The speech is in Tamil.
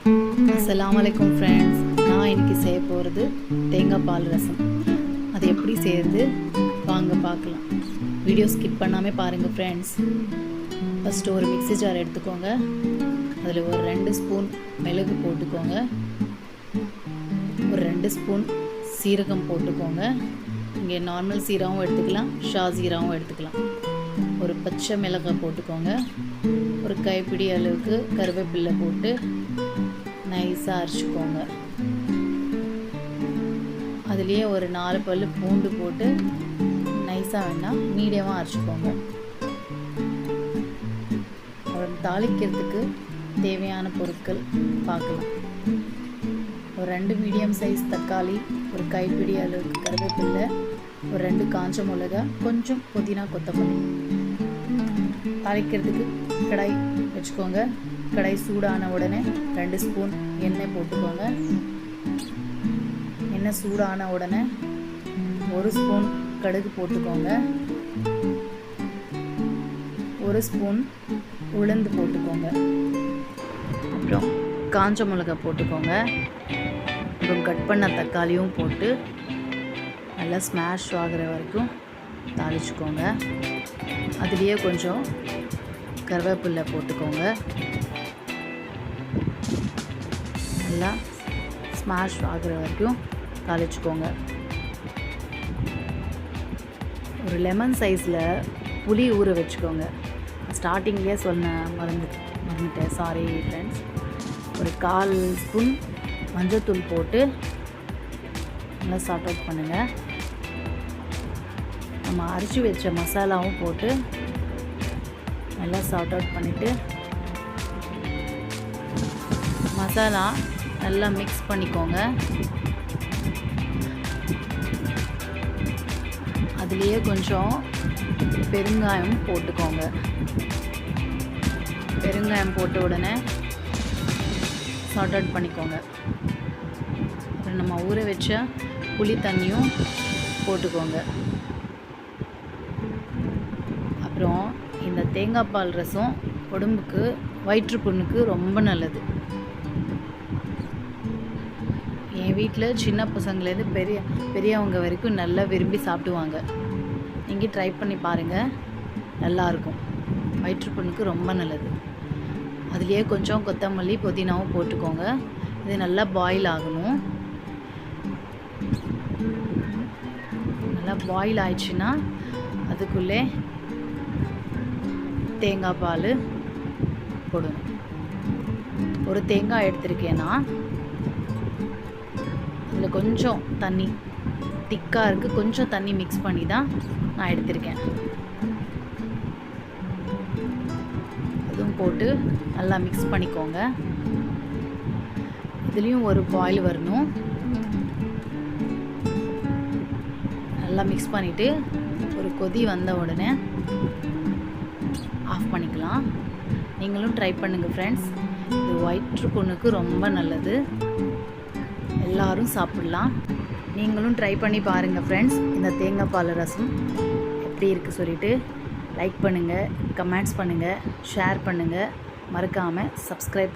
அஸ்ஸலாமு அலைக்கும் ஃப்ரெண்ட்ஸ், நான் இன்றைக்கி செய்ய போகிறது தேங்காய் பால் ரசம். அது எப்படி செய்கிறது வாங்க பார்க்கலாம். வீடியோ ஸ்கிப் பண்ணாமல் பாருங்கள் ஃப்ரெண்ட்ஸ். ஃபஸ்ட்டு ஒரு மிக்ஸி ஜார் எடுத்துக்கோங்க. அதில் ஒரு 2 ஸ்பூன் மிளகு போட்டுக்கோங்க. ஒரு 2 ஸ்பூன் சீரகம் போட்டுக்கோங்க. இங்கே நார்மல் சீரகம் எடுத்துக்கலாம், ஷா சீரகம் எடுத்துக்கலாம். ஒரு பச்சை மிளகாய் போட்டுக்கோங்க. ஒரு கைப்பிடி அளவுக்கு கருவேப்பிலை போட்டு நைஸாக அரைச்சிக்கோங்க. அதுலேயே ஒரு 4 பல் பூண்டு போட்டு நைஸாக வேணால் மீடியமாக அரைச்சிக்கோங்க. அப்புறம் தாளிக்கிறதுக்கு தேவையான பொருட்கள் பார்க்கலாம். ஒரு 2 மீடியம் சைஸ் தக்காளி, ஒரு கைப்பிடி அளவுக்கு கருவேப்பிலை, ஒரு 2 காஞ்ச மிளகா, கொஞ்சம் புதினா கொத்தமல்லி. தாளிக்கிறதுக்கு கடாய் வச்சுக்கோங்க. கடாய் சூடான உடனே 2 ஸ்பூன் எண்ணெய் போட்டுக்கோங்க. எண்ணெய் சூடான உடனே 1 ஸ்பூன் கடுகு போட்டுக்கோங்க. 1 ஸ்பூன் உளுந்து போட்டுக்கோங்க. அப்புறம் காஞ்ச மிளகா போட்டுக்கோங்க. அப்புறம் கட் பண்ண தக்காளியும் போட்டு நல்லா ஸ்மாஷ் ஆகிற வரைக்கும் தாளிச்சுக்கோங்க. அதுலேயே கொஞ்சம் கருவேப்பிலை போட்டுக்கோங்க. நல்லா ஸ்மாஷ் ஆகிற வரைக்கும் தாளிச்சுக்கோங்க. ஒரு லெமன் சைஸில் புளி ஊற வச்சுக்கோங்க. ஸ்டார்டிங்லேயே மறந்துட்டேன், சாரி ஃப்ரெண்ட்ஸ். ஒரு 1/4 ஸ்பூன் மஞ்சள்தூள் போட்டு நல்லா சார்ட் அவுட் பண்ணுங்கள். நம்ம அரைச்சி வச்ச மசாலாவும் போட்டு நல்லா சார்ட் அவுட் பண்ணிவிட்டு மசாலா நல்லா மிக்ஸ் பண்ணிக்கோங்க. அதுலேயே கொஞ்சம் பெருங்காயம் போட்டுக்கோங்க. பெருங்காயம் போட்ட உடனே சார்ட் அவுட் பண்ணிக்கோங்க. அப்புறம் நம்ம ஊற வச்ச புளி தண்ணியும் போட்டுக்கோங்க. அப்புறம் இந்த தேங்காய் பால் ரசம் உடம்புக்கு, வயிற்றுப்புண்ணுக்கு ரொம்ப நல்லது. என் வீட்டில் சின்ன பசங்கலேருந்து பெரியவங்க வரைக்கும் நல்லா விரும்பி சாப்பிடுவாங்க. நீங்கள் ட்ரை பண்ணி பாருங்கள், நல்லாயிருக்கும். வயிற்றுப்புண்ணுக்கு ரொம்ப நல்லது. அதுலேயே கொஞ்சம் கொத்தமல்லி புதினாவும் போட்டுக்கோங்க. இது நல்லா பாயில் ஆகணும். நல்லா பாயில் ஆயிடுச்சுன்னா அதுக்குள்ளே தேங்காய் பால் போடணும். ஒரு தேங்காய் எடுத்திருக்கேன்னா அதில் கொஞ்சம் தண்ணி திக்காக இருக்குது, கொஞ்சம் தண்ணி மிக்ஸ் பண்ணி தான் நான் எடுத்திருக்கேன். இதுவும் போட்டு நல்லா மிக்ஸ் பண்ணிக்கோங்க. இதுலேயும் ஒரு பாயில் வரணும். நல்லா மிக்ஸ் பண்ணிவிட்டு ஒரு கொதி வந்த உடனே ஆஃப் பண்ணிக்கலாம். நீங்களும் ட்ரை பண்ணுங்கள் ஃப்ரெண்ட்ஸ். இது வயிற்றுப்புண்ணுக்கு ரொம்ப நல்லது. எல்லாரும் சாப்பிட்லாம். நீங்களும் ட்ரை பண்ணி பாருங்கள் ஃப்ரெண்ட்ஸ். இந்த தேங்காய் பால் ரசம் எப்படி இருக்குது சொல்லிவிட்டு லைக் பண்ணுங்கள், கமெண்ட்ஸ் பண்ணுங்கள், ஷேர் பண்ணுங்கள். மறக்காமல் சப்ஸ்கிரைப் பண்ணுங்கள்.